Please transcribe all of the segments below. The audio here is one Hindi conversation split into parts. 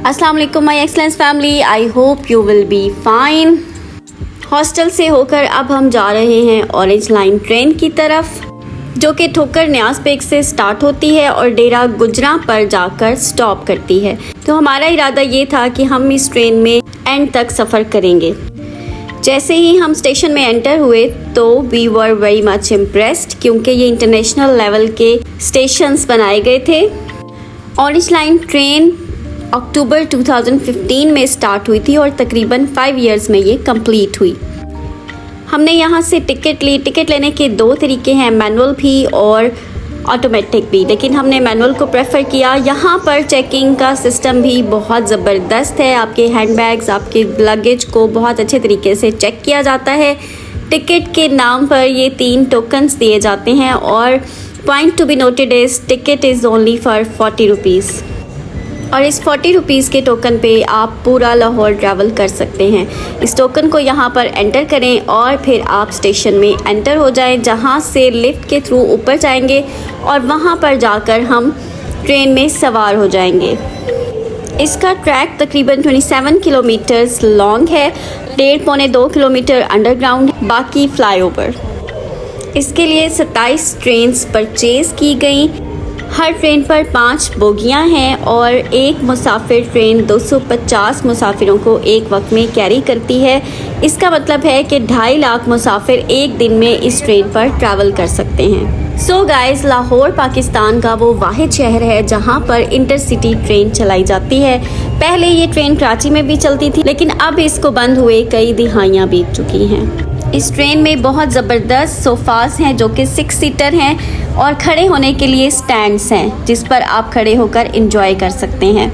अस्सलाम वालेकुम my excellence family, I hope you will be fine. Hostel से होकर अब हम जा रहे हैं ऑरेंज लाइन ट्रेन की तरफ, जो कि ठोकर न्याज बेग से स्टार्ट होती है और डेरा गुजरा पर जाकर स्टॉप करती है। तो हमारा इरादा ये था कि हम इस ट्रेन में एंड तक सफ़र करेंगे। जैसे ही हम स्टेशन में एंटर हुए तो we were very much impressed, क्योंकि ये इंटरनेशनल लेवल के स्टेशंस बनाए गए थे। ऑरेंज लाइन ट्रेन अक्टूबर 2015 में स्टार्ट हुई थी और तकरीबन 5 इयर्स में ये कंप्लीट हुई। हमने यहाँ से टिकट ली। टिकट लेने के 2 तरीके हैं, मैनुअल भी और ऑटोमेटिक भी, लेकिन हमने मैनुअल को प्रेफर किया। यहाँ पर चेकिंग का सिस्टम भी बहुत ज़बरदस्त है। आपके हैंडबैग्स, आपके लगेज को बहुत अच्छे तरीके से चेक किया जाता है। टिकट के नाम पर ये 3 टोकन्स दिए जाते हैं और point to be noted is ticket is only for 40 rupees, और इस 40 रुपीज़ के टोकन पे आप पूरा लाहौर ट्रैवल कर सकते हैं। इस टोकन को यहाँ पर एंटर करें और फिर आप स्टेशन में एंटर हो जाएं, जहाँ से लिफ्ट के थ्रू ऊपर जाएंगे और वहाँ पर जाकर हम ट्रेन में सवार हो जाएंगे। इसका ट्रैक तकरीबन 27 किलोमीटर्स लॉन्ग है, 1.5-2 किलोमीटर अंडरग्राउंड, बाकी फ्लाईओवर। इसके लिए 27 ट्रेन्स परचेज़ की गई। हर ट्रेन पर 5 बोगियां हैं और एक मुसाफिर ट्रेन 250 मुसाफिरों को एक वक्त में कैरी करती है। इसका मतलब है कि 2.5 लाख मुसाफिर एक दिन में इस ट्रेन पर ट्रैवल कर सकते हैं। सो गाइस, लाहौर पाकिस्तान का वो वाहिद शहर है जहां पर इंटरसिटी ट्रेन चलाई जाती है। पहले ये ट्रेन कराची में भी चलती थी, लेकिन अब इसको बंद हुए कई दिहाइयाँ बीत चुकी हैं। इस ट्रेन में बहुत ज़बरदस्त सोफ़ास हैं जो कि 6 सीटर हैं और खड़े होने के लिए स्टैंड्स हैं जिस पर आप खड़े होकर एंजॉय कर सकते हैं।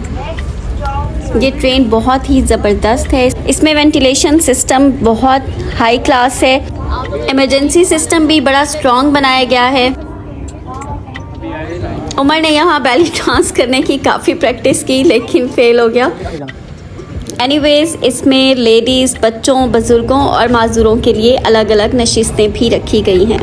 ये ट्रेन बहुत ही ज़बरदस्त है। इसमें वेंटिलेशन सिस्टम बहुत हाई क्लास है। इमरजेंसी सिस्टम भी बड़ा स्ट्रॉन्ग बनाया गया है। उमर ने यहाँ बैली डांस करने की काफ़ी प्रैक्टिस की, लेकिन फेल हो गया। एनीवेज़, इसमें लेडीज़, बच्चों, बुज़ुर्गों और माजूरों के लिए अलग अलग नशिस्तें भी रखी गई हैं।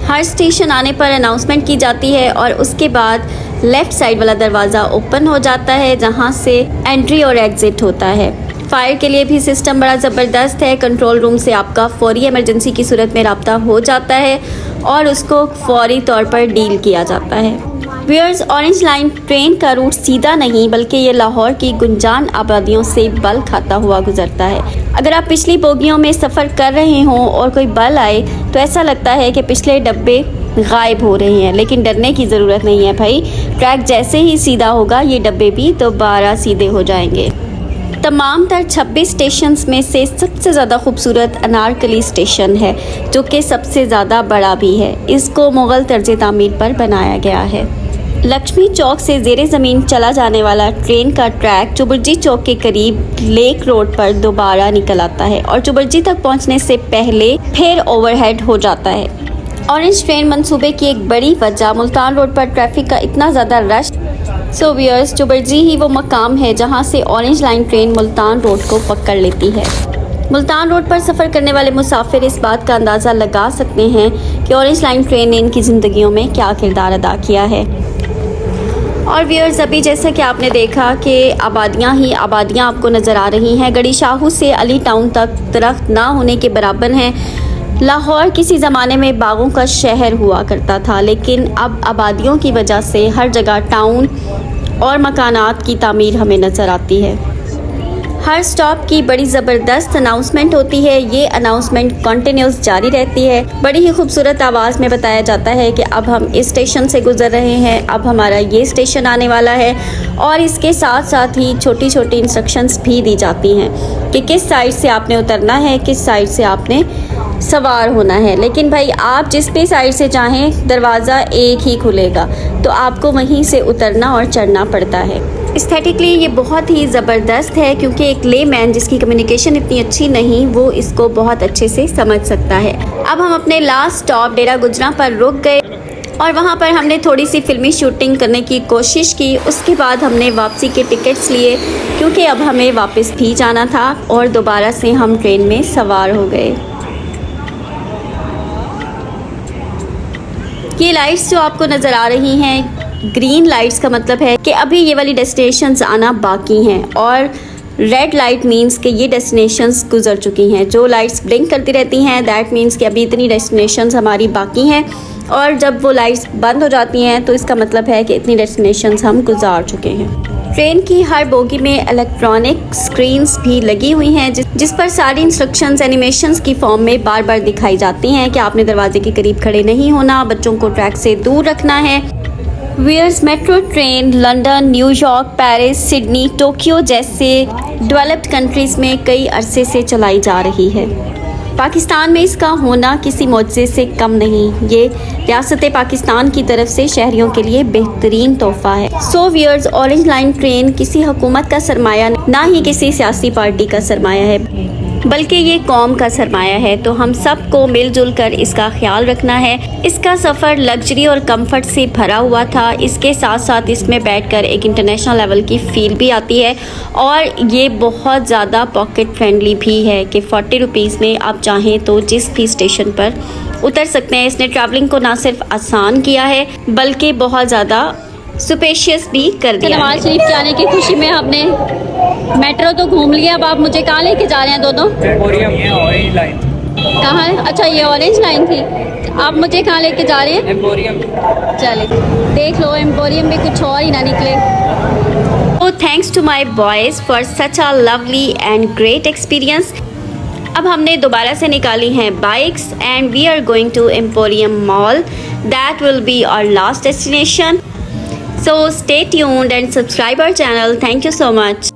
हर स्टेशन आने पर अनाउंसमेंट की जाती है और उसके बाद लेफ़्ट साइड वाला दरवाज़ा ओपन हो जाता है, जहां से एंट्री और एग्ज़िट होता है। फायर के लिए भी सिस्टम बड़ा ज़बरदस्त है। कंट्रोल रूम से आपका फौरी इमरजेंसी की सूरत में रब्ता हो जाता है और उसको फौरी तौर पर डील किया जाता है। व्यूअर्स, ऑरेंज लाइन ट्रेन का रूट सीधा नहीं बल्कि ये लाहौर की गुंजान आबादियों से बल खाता हुआ गुजरता है। अगर आप पिछली बोगियों में सफ़र कर रहे हों और कोई बल आए तो ऐसा लगता है कि पिछले डब्बे गायब हो रहे हैं, लेकिन डरने की ज़रूरत नहीं है भाई। ट्रैक जैसे ही सीधा होगा ये डब्बे भी दोबारा सीधे हो जाएंगे। तमाम तर 26 स्टेशंस में से सबसे ज़्यादा खूबसूरत अनारकली स्टेशन है, जो कि सबसे ज़्यादा बड़ा भी है। इसको मुग़ल तर्ज तामीर पर बनाया गया है। लक्ष्मी चौक से ज़ेरे ज़मीन चला जाने वाला ट्रेन का ट्रैक चुबुर्जी चौक के करीब लेक रोड पर दोबारा निकल आता है और चुबुर्जी तक पहुंचने से पहले फिर ओवरहेड हो जाता है। ऑरेंज ट्रेन मंसूबे की एक बड़ी वजह मुल्तान रोड पर ट्रैफिक का इतना ज़्यादा रश। सो व्यूअर्स, चुबुर्जी ही वो मकाम है जहां से orange line train Multan road को पकड़ लेती है। मुल्तान रोड पर सफ़र करने वाले मुसाफिर इस बात का अंदाज़ा लगा सकते हैं कि ऑरेंज लाइन ट्रेन ने इनकी ज़िंदगियों में क्या किरदार अदा किया है। और व्यूअर्स, अभी जैसा कि आपने देखा कि आबादियाँ ही आबादियाँ आपको नज़र आ रही हैं। गड़ी शाहू से अली टाउन तक दरख्त ना होने के बराबर हैं। लाहौर किसी ज़माने में बागों का शहर हुआ करता था, लेकिन अब आबादियों की वजह से हर जगह टाउन और मकानात की तामीर हमें नज़र आती है। हर स्टॉप की बड़ी ज़बरदस्त अनाउंसमेंट होती है। ये अनाउंसमेंट कंटिन्यूस जारी रहती है। बड़ी ही खूबसूरत आवाज़ में बताया जाता है कि अब हम इस स्टेशन से गुज़र रहे हैं, अब हमारा ये स्टेशन आने वाला है, और इसके साथ साथ ही छोटी छोटी इंस्ट्रक्शंस भी दी जाती हैं कि किस साइड से आपने उतरना है, किस साइड से आपने सवार होना है। लेकिन भाई, आप जिस भी साइड से चाहें दरवाज़ा एक ही खुलेगा, तो आपको वहीं से उतरना और चढ़ना पड़ता है। एस्थेटिकली ये बहुत ही ज़बरदस्त है, क्योंकि एक लेमैन जिसकी कम्युनिकेशन इतनी अच्छी नहीं, वो इसको बहुत अच्छे से समझ सकता है। अब हम अपने लास्ट स्टॉप डेरा गुजरा पर रुक गए और वहाँ पर हमने थोड़ी सी फिल्मी शूटिंग करने की कोशिश की। उसके बाद हमने वापसी के टिकट्स लिए, क्योंकि अब हमें वापस भी जाना था, और दोबारा से हम ट्रेन में सवार हो गए। ये लाइट्स जो आपको नज़र आ रही हैं, ग्रीन लाइट्स का मतलब है कि अभी ये वाली डेस्टिनेशंस आना बाकी हैं, और रेड लाइट मीन्स कि ये डेस्टिनेशंस गुजर चुकी हैं। जो लाइट्स ब्लिंक करती रहती हैं दैट मीन्स कि अभी इतनी डेस्टिनेशंस हमारी बाकी हैं, और जब वो लाइट्स बंद हो जाती हैं तो इसका मतलब है कि इतनी डेस्टिनेशंस हम गुजार चुके हैं। ट्रेन की हर बोगी में इलेक्ट्रॉनिक स्क्रीन्स भी लगी हुई हैं जिस पर सारी इंस्ट्रक्शंस एनिमेशंस की फॉर्म में बार बार दिखाई जाती हैं कि आपने दरवाजे के करीब खड़े नहीं होना, बच्चों को ट्रैक से दूर रखना है। Whereas metro train London, New York, Paris, Sydney, Tokyo जैसे डेवलप्ड कंट्रीज़ में कई अरसे से चलाई जा रही है। पाकिस्तान में इसका होना किसी मौजज़े से कम नहीं। ये रियासत पाकिस्तान की तरफ से शहरियों के लिए बेहतरीन तोहफा है। सो वियर्स, ऑरेंज लाइन ट्रेन किसी हुकूमत का सरमाया ना ही किसी सियासी पार्टी का सरमाया है, बल्कि ये कौम का सरमाया है। तो हम सबको मिलजुल कर इसका ख्याल रखना है। इसका सफ़र लग्जरी और कंफर्ट से भरा हुआ था। इसके साथ साथ इसमें बैठकर एक इंटरनेशनल लेवल की फ़ील भी आती है, और ये बहुत ज़्यादा पॉकेट फ्रेंडली भी है कि 40 रुपीज़ में आप चाहें तो जिस भी स्टेशन पर उतर सकते हैं। इसने ट्रैवलिंग को ना सिर्फ आसान किया है बल्कि बहुत ज़्यादा स्पेशियस भी कर दिया। नवाज शरीफ के आने की खुशी में हमने मेट्रो तो घूम लिया। अब आप मुझे कहाँ लेके जा रहे हैं दोनों? ऑरेंज लाइन कहाँ है? अच्छा, ये ऑरेंज लाइन थी। आप मुझे कहाँ लेके जा रहे हैं? एम्पोरियम। चले देख लो, एम्पोरियम में कुछ और ही ना निकले। तो thanks to my boys for such a lovely and great experience. अब हमने दोबारा से निकाली हैं bikes and we are going to Emporium mall. That will be our last destination. So stay tuned and subscribe our channel. Thank you so much.